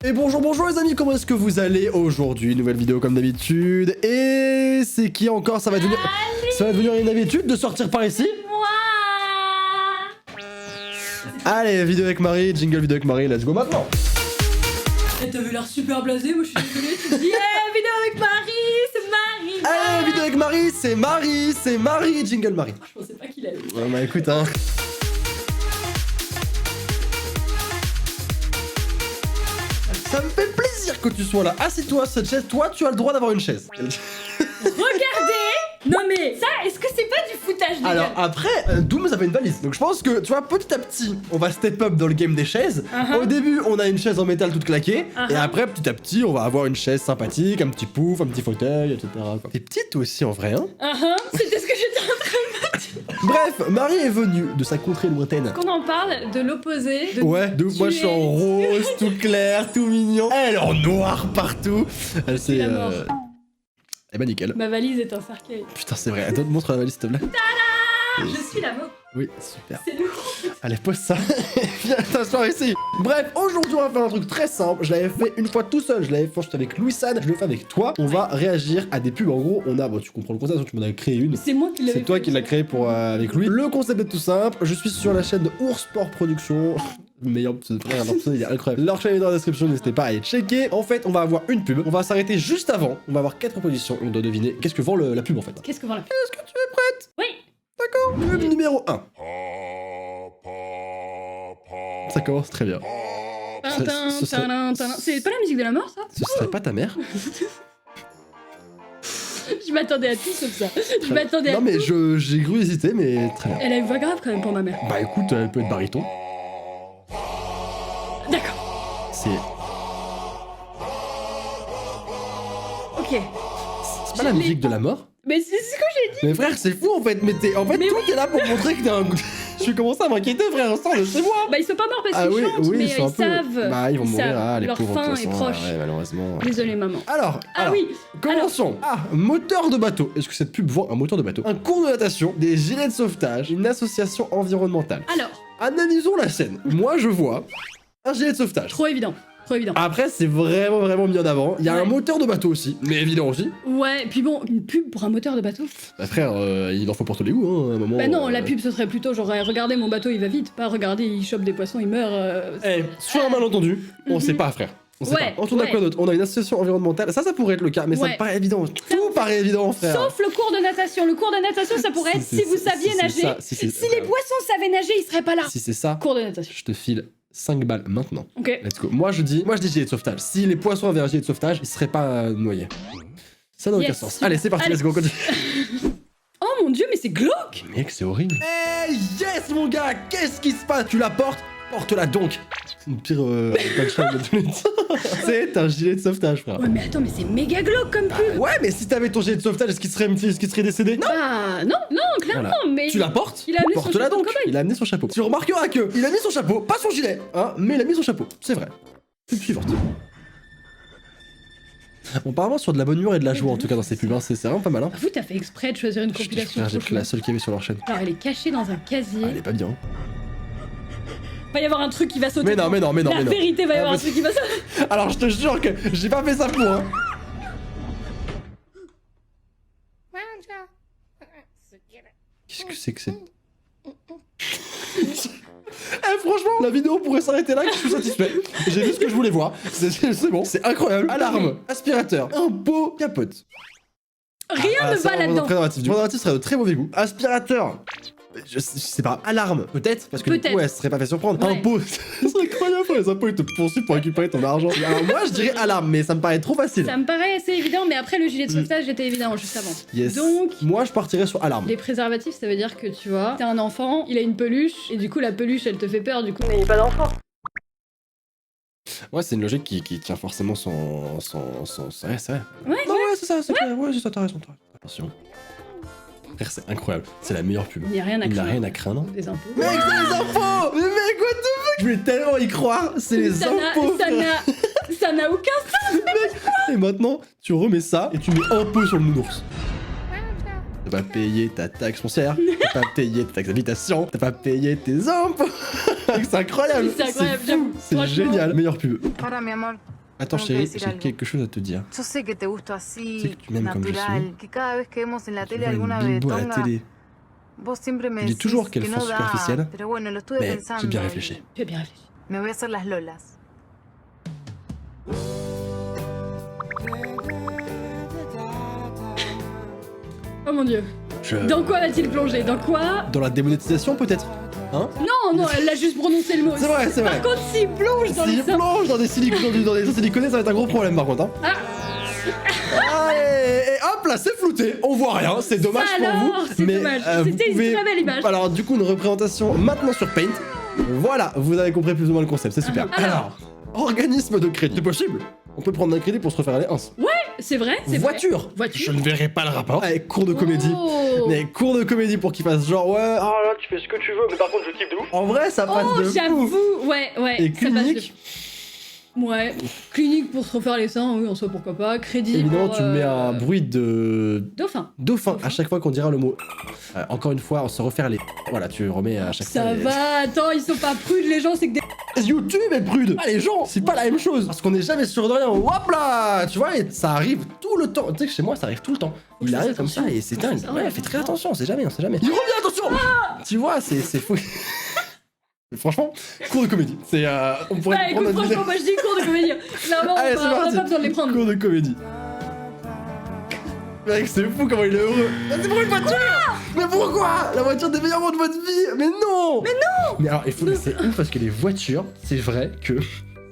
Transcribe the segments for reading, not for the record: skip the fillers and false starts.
Et bonjour les amis, comment est-ce que vous allez aujourd'hui? Nouvelle vidéo comme d'habitude. Et c'est qui encore? Ça va devenir une habitude de sortir par ici. Allez, vidéo avec Marie, jingle vidéo avec Marie, let's go maintenant. Et t'avais l'air super blasé, moi je suis désolée, tu te dis vidéo avec Marie, c'est Marie. Allez, vidéo avec Marie, c'est Marie, jingle Marie. Je pensais pas qu'il allait. Ouais, bah écoute hein. Ça me fait plaisir que tu sois là. Assieds-toi cette chaise, toi tu as le droit d'avoir une chaise. Regardez. Non mais ça, est-ce que c'est pas du foutage de Alors gueule? après, Doom ça fait une valise. Donc je pense que, tu vois, petit à petit, on va step up dans le game des chaises. Au début, on a une chaise en métal toute claquée. Et après, petit à petit, on va avoir une chaise sympathique, un petit pouf, un petit fauteuil, etc. T'es petite toi aussi en vrai, hein? C'était ce que j'étais en train de me dire. Bref, Marie est venue de sa contrée lointaine. Qu'on en parle de l'opposé. Ouais, de ouf, moi je suis en rose, tout clair, tout mignon. Elle est en noir partout. Elle c'est la mort. Eh bah nickel. Ma valise est un cercueil. Putain c'est vrai, attends, montre la valise s'il te plaît. Je suis la mort. Oui, super. C'est lourd. Allez, pose ça. Viens t'asseoir ici. Bref, aujourd'hui on va faire un truc très simple. Je l'avais fait une fois tout seul. Je l'avais fait ensuite avec Louis-San. Je le fais avec toi. On va réagir à des pubs. En gros, on a, bon, tu comprends le concept, tu m'en as créé une. C'est moi qui l'avais. C'est toi qui l'as créé pour avec Louis. Le concept est tout simple. Je suis sur la chaîne de Ours Sport Production. Meilleur pseudo, il est incroyable. Leur chaîne est dans la description, n'hésitez pas à aller checker. En fait, on va avoir une pub. On va s'arrêter juste avant. On va avoir 4 propositions. On doit deviner qu'est-ce que vend la pub en fait. Qu'est-ce que vend la pub? Est-ce que tu es prête? Oui. D'accord. Pub numéro 1. Ça commence très bien. C'est pas la musique de la mort ça? Ce serait pas ta mère? Je m'attendais à tout sauf ça. Je m'attendais à Non mais j'ai cru hésiter mais très bien. Elle a une voix grave quand même pour ma mère. Bah écoute, elle peut être baryton. D'accord. C'est Ok. pas la musique de la mort? Mais c'est ce que j'ai dit. Mais frère, c'est fou en fait. Mais tout est là pour montrer que t'es un... Je suis commencé à m'inquiéter frère, sors de chez moi. Bah ils sont pas morts parce qu'ils chantent, mais ils sont un peu... savent. Bah ils vont mourir, savent. les Leur pauvres fin est poissons, proche. ouais, malheureusement. Désolée maman. Alors, Oui. commençons. Moteur de bateau. Est-ce que cette pub vend un moteur de bateau? Un cours de natation, des gilets de sauvetage, une association environnementale. Alors. Analysons la scène. Moi je vois un gilet de sauvetage. Trop évident. Trop évident. Après, c'est vraiment mis en avant. Il y a un moteur de bateau aussi, mais évident aussi. Ouais, puis bon, une pub pour un moteur de bateau? Bah frère, il en faut pour tous les goûts, hein, à un moment. Bah non, la pub ce serait plutôt genre, regardez mon bateau il va vite, pas regardez il chope des poissons, il meurt. Sur un malentendu, on sait pas frère. On sait pas. On tourne à quoi d'autre? On a une association environnementale, ça pourrait être le cas, mais ça me paraît évident. Tout paraît évident, frère. Sauf le cours de natation. Le cours de natation, ça pourrait être si vous saviez nager. Si les poissons savaient nager, ils seraient pas là. Si c'est ça, cours de natation. je te file 5 balles maintenant. Ok. Let's go. Moi je dis gilet de sauvetage. Si les poissons avaient un gilet de sauvetage, ils seraient pas noyés. Ça n'a aucun sens. Allez, c'est parti, let's go. Oh mon dieu, mais c'est glauque. Mec, c'est horrible. Hey, yes mon gars, qu'est-ce qui se passe? Tu la portes? Porte-la donc. C'est le pire punchline de tous les temps. C'est un gilet de sauvetage, frère. Ouais, mais attends, mais c'est méga glauque comme pub. Ouais, mais si t'avais ton gilet de sauvetage, est-ce qu'il serait décédé? Non. Bah non, clairement, mais... Tu la portes? Il a amené Porte-la son chapeau donc. de cow-boy. Il a amené son chapeau. Tu remarqueras que il a mis son chapeau, pas son gilet, hein, mais il a mis son chapeau. C'est vrai. Pub suivante. Bon, apparemment sur de la bonne humeur et de la joie en tout cas dans ces pubs, hein. C'est vraiment pas mal. Hein. Vous, t'as fait exprès de choisir une compilation. J'ai pris la seule qu'il y avait sur leur chaîne. Alors, elle est cachée dans un casier. Ah, elle est pas bien. Va y avoir un truc qui va sauter. Mais non. La vérité, va y avoir un truc qui va sauter. Alors je te jure que j'ai pas fait ça pour, hein. Qu'est-ce que c'est que c'est? Franchement, la vidéo pourrait s'arrêter là, que je suis satisfait. J'ai vu ce que je voulais voir. C'est bon, c'est incroyable. Alarme, aspirateur, un pot capote. Rien ne va là-dedans. Du préservatif serait de très mauvais goût. Aspirateur. Je sais pas, alarme, peut-être, parce que du coup, elle serait pas fait surprendre. Ouais. Un pot, c'est incroyable, les impôts ils te poursuivent pour récupérer ton argent. Alors moi, je dirais alarme, mais ça me paraît trop facile. Ça me paraît assez évident, mais après le gilet de sauvetage était évident juste avant. Yes. Donc, moi, je partirais sur alarme. les préservatifs, ça veut dire que tu vois, t'es un enfant, il a une peluche, et du coup la peluche elle te fait peur, du coup n'ayez pas d'enfant. Ouais, c'est une logique qui tient forcément son... Ouais, c'est vrai. Ouais, Non, ouais, c'est ça, c'est clair. Ouais, c'est ça, t'as raison. Attention. Frère, c'est incroyable. C'est la meilleure pub. Il n'y a rien à Il n'a craindre. rien à craindre. Des impôts. Mec, c'est les impôts! Mais mec, what the fuck? Je voulais tellement y croire. C'est les impôts. Ça n'a aucun sens. Et maintenant, tu remets ça et tu mets un pot sur le nounours. T'as pas payé ta taxe foncière, t'as pas payé ta taxe d'habitation, t'as pas payé tes impôts. C'est incroyable. C'est incroyable, fou. j'avoue. C'est Franchement. génial. Meilleure pub. Para, mi amor. Attends Tengo que chérie, decir j'ai algo. quelque chose à te dire. Yo sé que te gusto Sé así, que tu m'aimes comme je natural, suis. que cada vez que vemos en la Tu tele vois une alguna vez bimbo à la tonga, télé. vos siempre me Tu dis decís toujours qu'elle que fonce no da, superficielle, pero bueno, lo estuve Mais pensando. j'ai bien y réfléchi. Tu as bien réfléchi. Me voy a hacer las lolas. Oh mon dieu. Dans quoi va-t-il plonger? Dans quoi? Dans la démonétisation peut-être. Hein? Non, non, elle a juste prononcé le mot. C'est vrai, c'est vrai. Par contre, s'il plonge dans S'il les seins... plonge dans des siliconés, ça va être un gros problème par contre. Hein. Allez, et hop là, c'est flouté. On voit rien, c'est dommage Ça pour alors, vous. c'est Mais dommage. vous C'était pouvez... une très belle image. Alors du coup, une représentation maintenant sur Paint. Voilà, vous avez compris plus ou moins le concept, c'est super. Alors. Organisme de crédit, c'est possible. On peut prendre un crédit pour se refaire les 1. C'est vrai, c'est vrai. Voiture. Voiture. Je ne verrai pas le rapport. Allez, cours de comédie. Oh, Mais cours de comédie pour qu'il fasse genre ouais, ah là tu fais ce que tu veux, mais par contre je kiffe de ouf. En vrai ça passe oh de fou. j'avoue. Ouais, ouais. Et ça passe de- clinique, Ouais. Clinique pour se refaire les seins, oui, en soi, pourquoi pas. Crédit évidemment pour, tu mets un bruit de Dauphin. dauphin à chaque fois qu'on dira le mot. Encore une fois, on se refaire les. Voilà, tu remets à chaque fois. Ça les- va, attends, ils sont pas prudes, les gens, c'est que des... YouTube est prude. Ah les gens, c'est pas la même chose. Parce qu'on n'est jamais sûr de rien. Hop là, tu vois, et ça arrive tout le temps. Tu sais que chez moi ça arrive tout le temps. Il Fais arrive comme ça attention. et c'est dingue. Ça, Ouais, ouais. fais très attention, on sait jamais, on sait jamais. Il revient, attention. Tu vois, c'est fou. Franchement, cours de comédie. C'est on pourrait Ouais, prendre écoute, notre franchement, moi je dis cours de comédie. Clairement, Allez, on c'est a parti. pas besoin de les prendre. Cours de comédie. Mec, c'est fou comment il est heureux. Mais c'est pour une voiture. Mais pourquoi? La voiture des meilleurs moments de votre vie. Mais non. Mais alors, il faut c'est ouf parce que les voitures, c'est vrai que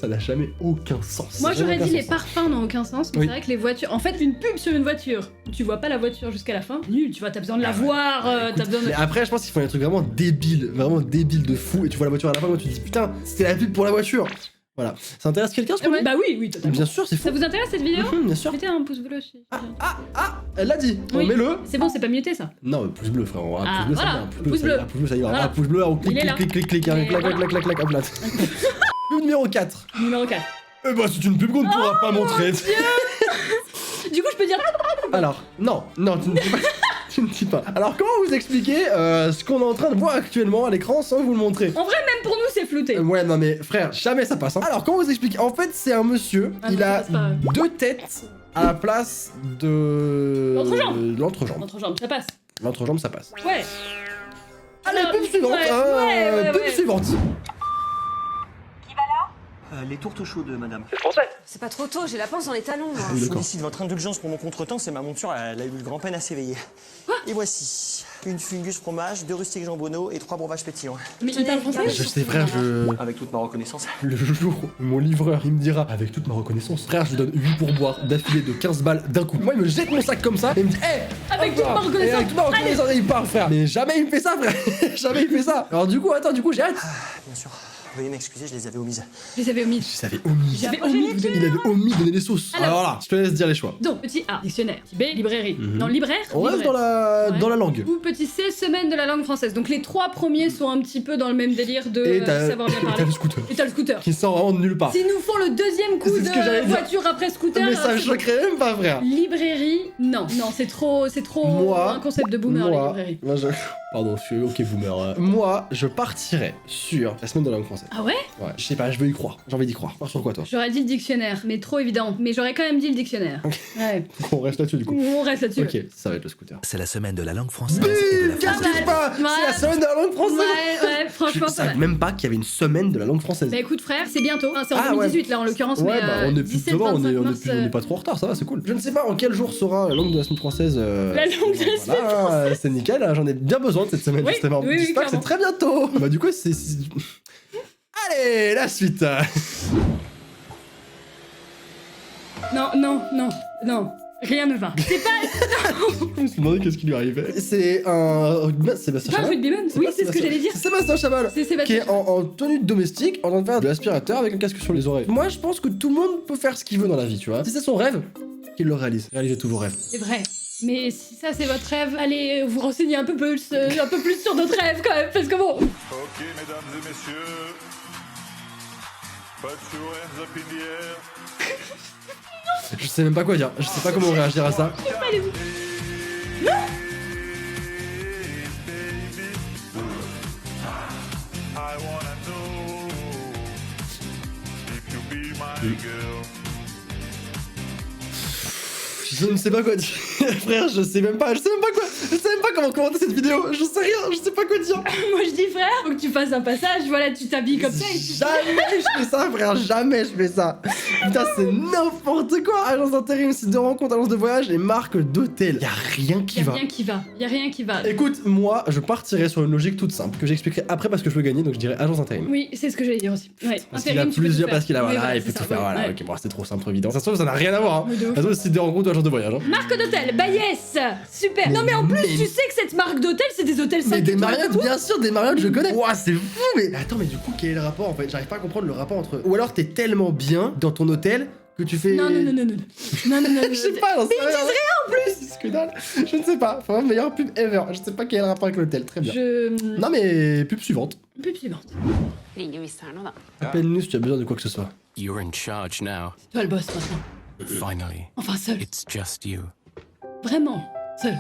ça n'a jamais aucun sens. Moi Ça n'a j'aurais aucun dit les sens. parfums n'ont aucun sens, mais Oui. c'est vrai que les voitures. En fait, une pub sur une voiture, tu vois pas la voiture jusqu'à la fin, nul, tu vois, t'as besoin de la voir, t'as besoin de. Mais après, je pense qu'il faut un truc vraiment débile de fou. Et tu vois la voiture à la fin, quand tu te dis putain, c'était la pub pour la voiture. Voilà. Ça intéresse quelqu'un ce qu'on Ouais, dit? bah oui, oui, totalement. Bien sûr, c'est fou. Ça vous intéresse cette vidéo? Bien sûr. Mettez un pouce bleu aussi. Elle l'a dit. Oui. On met le. C'est bon, c'est pas muté ça. Non, pouce bleu, frère. Un Ah, pouce bleu, ça voilà. y va. Un Pouce pouce bleu. bleu, un pouce bleu, ça y va. Voilà. Un pouce bleu, on Il est clique, là. clique, clique, clique, Et clique, clac, voilà. clac, clac, clac, hop là. Pub numéro 4. Numéro 4. Eh bah, c'est une pub qu'on ne pourra pas montrer. Du coup, je peux dire. Alors, non, tu ne dis pas. Tu ne dis pas. Alors, comment vous expliquer ce qu'on est en train de voir actuellement à l'écran sans vous le montrer? En vrai, même pour nous, c'est flouté. Ouais, non mais frère, jamais ça passe. Hein. Alors, comment vous expliquer? En fait, c'est un monsieur, Ah il non, ça a passe pas. 2 têtes à la place de. L'entrejambe. L'entrejambe. L'entrejambe, ça passe. L'entrejambe, ça passe. Ouais. Allez, Alors, pub suivante. ouais, ouais, Pub ouais. suivante. Les tourtes chaudes, madame. C'est pas trop tôt, j'ai la panse dans les talons. moi. Oui, Je d'accord. sollicite votre indulgence pour mon contretemps, c'est ma monture, elle a eu grand peine à s'éveiller. Et voici, une fungus fromage, 2 rustiques jambonneaux et 3 breuvages pétillants. Mais il parle français? Je sais, frère, Avec toute ma reconnaissance. Le jour où mon livreur, il me dira, avec toute ma reconnaissance, frère, je lui donne 8 pourboires d'affilée de 15 balles d'un coup. Moi, il me jette mon sac comme ça et il me dit, hé! Avec toute ma reconnaissance. Avec toute ma reconnaissance, et il parle, frère. Mais jamais il me fait ça, frère. Jamais il fait ça. Alors, du coup, j'ai hâte. Bien sûr. Veuillez m'excuser, je les avais omises. Je les avais omis. Je savais omis. J'avais omis de vous donner. Il avait omis de donner les sauces. Alors. Alors voilà, je te laisse dire les choix. Donc, petit A, dictionnaire. Petit B, librairie. Mhm. Non, libraire. On reste libraire. dans la langue. Ou petit C, semaine de la langue française. Donc les 3 premiers sont un petit peu dans le même délire de Et t'as savoir bien t'as parler. le scooter. Et t'as le scooter. Qui sort vraiment de nulle part. S'ils nous font le deuxième coup C'est ce que j'allais de dire. voiture après scooter. Mais ça me c'est bon. choquerait même pas, frère. Librairie, non, non, c'est trop Moi- un concept de boomer, les librairies. moi, pardon, je suis ok boomer. Moi, je partirais sur la semaine de la langue française. Ah ouais? Ouais, je sais pas, je veux y croire. J'ai envie d'y croire. Pars sur quoi, toi? J'aurais dit le dictionnaire, mais trop évident. Mais j'aurais quand même dit le dictionnaire. Ouais, On reste là-dessus, du coup. on reste là-dessus. Ok, ça va être le scooter. C'est la semaine de la langue française et de la Bim, qu'est-ce qui se passe? Ouais. C'est la semaine de la langue française. Ouais, Je franchement, ça savais va. même pas qu'il y avait une semaine de la langue française. Bah écoute frère, c'est bientôt. Enfin, c'est en Ah, 2018 là en l'occurrence, Ouais, mais bah on est plus 17, devant, 25 mars, on est pas trop en retard, ça va, c'est cool. Je ne sais pas en quel jour sera la langue de la semaine française. La langue de la semaine française. C'est nickel, hein, j'en ai bien besoin de cette semaine Oui, justement. oui, oui, J'espère que c'est très bientôt. Bah du coup, Allez, la suite. Non, rien ne va. C'est pas Je me suis demandé qu'est-ce qui lui arrivait. C'est un. Sébastien pas un Chabal. rugbyman. Oui, c'est ce que j'allais dire. C'est Sébastien Chabal. C'est Qui Sébastien. est en tenue de domestique, en train de faire de l'aspirateur avec un casque sur les oreilles. Moi, je pense que tout le monde peut faire ce qu'il veut dans la vie, tu vois. Si c'est son rêve, qu'il le réalise. Réalisez tous vos rêves. C'est vrai. Mais si ça c'est votre rêve, allez vous renseigner un peu plus sur notre rêve quand même, parce que bon. Ok, mesdames et messieurs. Put your hands up in the air. Je sais même pas quoi dire. Je sais pas comment réagir à ça. I wanna know suis... Je ne sais pas quoi dire. Frère, je sais même pas comment commenter cette vidéo. Je sais rien, je sais pas quoi dire. Moi je dis frère, faut que tu fasses un passage, voilà, tu t'habilles comme ça et tu... Jamais je fais ça, frère, jamais je fais ça. Putain, c'est n'importe quoi. Agence d'intérim, site de rencontre, agence de voyage et marque d'hôtel. Y'a rien qui va. Y'a rien qui va. Écoute, moi, je partirais sur une logique toute simple que j'expliquerai après parce que je veux gagner, donc je dirais agence d'intérim. Oui, c'est ce que j'allais dire aussi. Ouais. Parce qu'il a plusieurs, parce qu'il a, Oui, voilà, il peut c'est tout ça, faire, ouais, voilà, ouais. ok, bon, c'est trop simple, trop évident. Ça se trouve, ça n'a rien à voir, hein. Mais de ouf. Ça se trouve, site de rencontre ou agence de voyage, hein. Marque d'hôtel, bah yes, super. Non mais en plus, tu sais que cette marque d'hôtel, c'est des hôtels 5 Mais des étoiles. Marriott, bien sûr, des Marriott, je connais. Ouah, c'est fou, mais attends, mais du coup, quel est le rapport en fait? J'arrive pas à comprendre le rapport entre. Ou alors t'es tellement bien dans ton hôtel que tu fais. Non. Je sais pas, j'en sais rien. En plus, c'est que dalle. Je ne sais pas. Enfin, meilleure pub ever. Je sais pas quel est le rapport avec l'hôtel. Très bien. Non, mais pub suivante. Pub suivante. Appelle-nous si tu as besoin de quoi que ce soit. You're in charge now. Toi le boss maintenant. Finally. Enfin seul. It's just you. Vraiment, seul.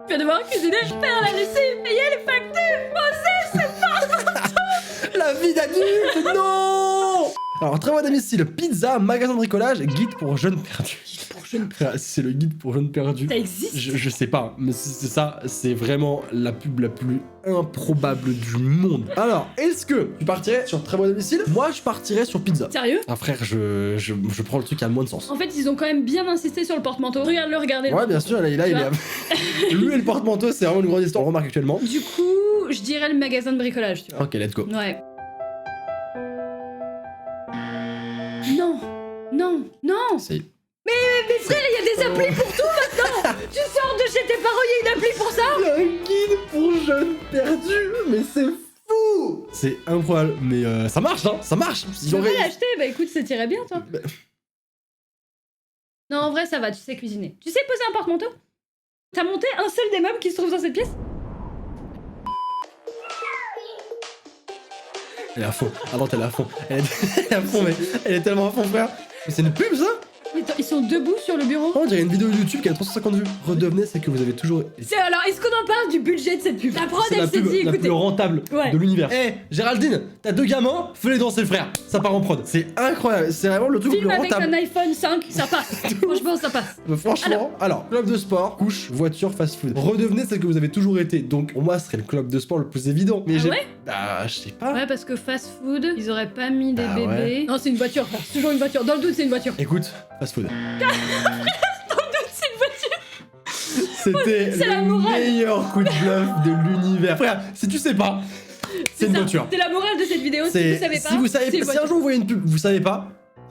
Tu vas devoir cuisiner, faire la lessive, payer les factures. Bosser, c'est La vie d'adulte, non. Alors, travaux à domicile, pizza, magasin de bricolage, guide pour jeunes perdus. pour jeune. C'est le guide pour jeunes perdus. Ça existe. Je sais pas, mais c'est ça, c'est vraiment la pub la plus improbable du monde. Alors, est-ce que tu partirais sur travaux à domicile? Moi, je partirais sur pizza. Sérieux? Ah frère, je prends le truc à moins de sens. En fait, ils ont quand même bien insisté sur le porte-manteau. Regarde-le, regardez-le. Ouais, bien sûr, là, il Tu est... Lui et le porte-manteau, c'est vraiment une grande histoire, on remarque actuellement. Du coup, je dirais le magasin de bricolage, tu vois. Ok, let's go. Ouais. Non. C'est... Mais frère, il y a des applis pour tout maintenant. Tu sors de chez tes parents, il y a une appli pour ça. Il y a un guide pour jeunes perdus, mais c'est fou. C'est incroyable, mais ça marche, hein, ça marche. Tu veux pas l'acheter? Bah écoute, ça t'irait bien, toi. Bah. Non, en vrai, ça va, tu sais cuisiner. Tu sais poser un porte-manteau? T'as monté un seul des meubles qui se trouve dans cette pièce? Elle est à fond. Ah non, elle est à fond. Elle est à fond, mais elle est tellement à fond, frère. Mais c'est une pub, ça? Ils sont debout sur le bureau. Oh, on dirait une vidéo YouTube qui a 350 vues. Redevenez, c'est que vous avez toujours... Alors, est-ce qu'on en parle du budget de cette pub? La prod, C'est la elle s'est pub dit, la écoutez. plus rentable Ouais. de l'univers. Eh, Géraldine, t'as 2 gamins, fais-les danser, frère. Ça part en prod. C'est incroyable. C'est vraiment le truc le Film plus avec rentable. un iPhone 5, ça passe. Franchement, ça passe. Franchement, alors, club de sport, couche, voiture, fast-food. Redevenez celle que vous avez toujours été. Donc, pour moi, ce serait le club de sport le plus évident. Mais Ah j'ai... ouais? Bah, je sais pas. Ouais, parce que fast food, ils auraient pas mis des Bah bébés. ouais. Non, c'est une voiture, frère. C'est toujours une voiture. Dans le doute, c'est une voiture. Écoute, fast-food. C'est une voiture. C'était C'est la le morale. meilleur coup de bluff de l'univers. Frère, si tu sais pas, c'est une ça. voiture. C'est la morale de cette vidéo. Si vous savez pas, si vous savez c'est une pas, si un voiture. jour vous voyez une pub, vous savez pas,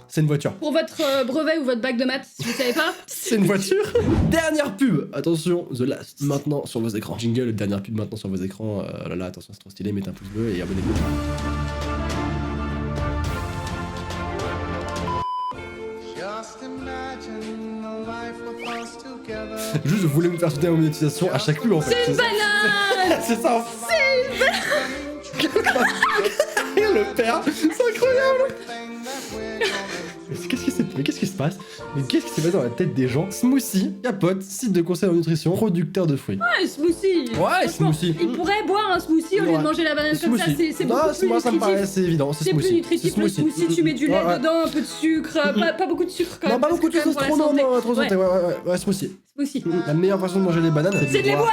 c'est une voiture. Pour votre brevet ou votre bac de maths, si vous savez pas, C'est une voiture. Dernière pub. Attention, The Last. Maintenant sur vos écrans. Jingle, dernière pub maintenant sur vos écrans. Oh là là, attention, c'est trop stylé. Mettez un pouce bleu et abonnez-vous. Juste, je voulais me faire sauter la monétisation à chaque pub en fait. c'est une banane. C'est ça. C'est une banane. Le père, c'est incroyable. Mais qu'est-ce qui se passe? Mais qu'est-ce qui s'est passé dans la tête des gens? Smoothie, capote, site de conseil en nutrition, producteur de fruits. Ouais, smoothie. Ouais, Franchement, smoothie. Ils pourraient boire un smoothie au lieu de Ouais. manger la banane comme ça. Smoothie. C'est Non, beaucoup plus moi ça me paraît nutritif. assez évident. C'est C'est plus smoothie. nutritif C'est le smoothie, tu mets du lait Ouais, ouais. dedans, un peu de sucre, pas beaucoup de sucre quand Non, même. pas parce beaucoup de que quand choses, même trop pour la non, santé. non, trop santé, ouais, smoothie. Smoothie. La meilleure façon de manger les bananes, C'est de les boire.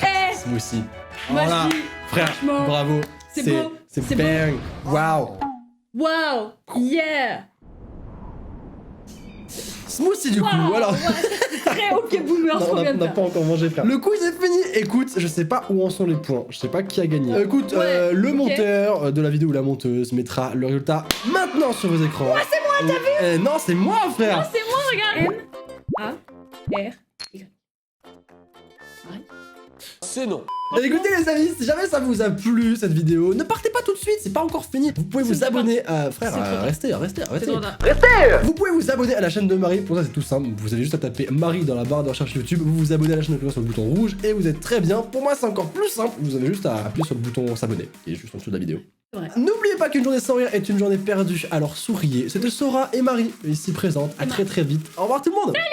Eh, Smoothie. moi Voilà, je dis, frère, franchement, bravo. c'est beau, C'est c'est bang. Waouh. wow, yeah. Smoothie du coup, Wow, voilà. ouais, c'est très ok boomer ce Non, qu'on on vient de n'a faire. pas encore mangé, frère. Le quiz est fini. Écoute, je sais pas où en sont les points. Je sais pas qui a gagné. Écoute, Ouais, le ok. monteur de la vidéo ou la monteuse mettra le résultat maintenant sur vos écrans. Ouais, c'est moi, t'as vu? Non, c'est moi, frère. Non, c'est moi, regarde. M-A-R-Y. C'est non. Et écoutez les amis, si jamais ça vous a plu cette vidéo, ne partez pas tout de suite, c'est pas encore fini. Vous pouvez vous C'est abonner à... Frère, C'est trop tard. restez. C'est trop tard. Vous pouvez vous abonner à la chaîne de Marie, pour ça c'est tout simple, vous avez juste à taper Marie dans la barre de recherche YouTube, vous vous abonnez à la chaîne de Clément sur le bouton rouge et vous êtes très bien. Pour moi c'est encore plus simple, vous avez juste à appuyer sur le bouton s'abonner, qui est juste en dessous de la vidéo. Ouais. N'oubliez pas qu'une journée sans rire est une journée perdue, alors souriez. C'était Sora et Marie, ici présentes, à très vite. Au revoir tout le monde. Salut.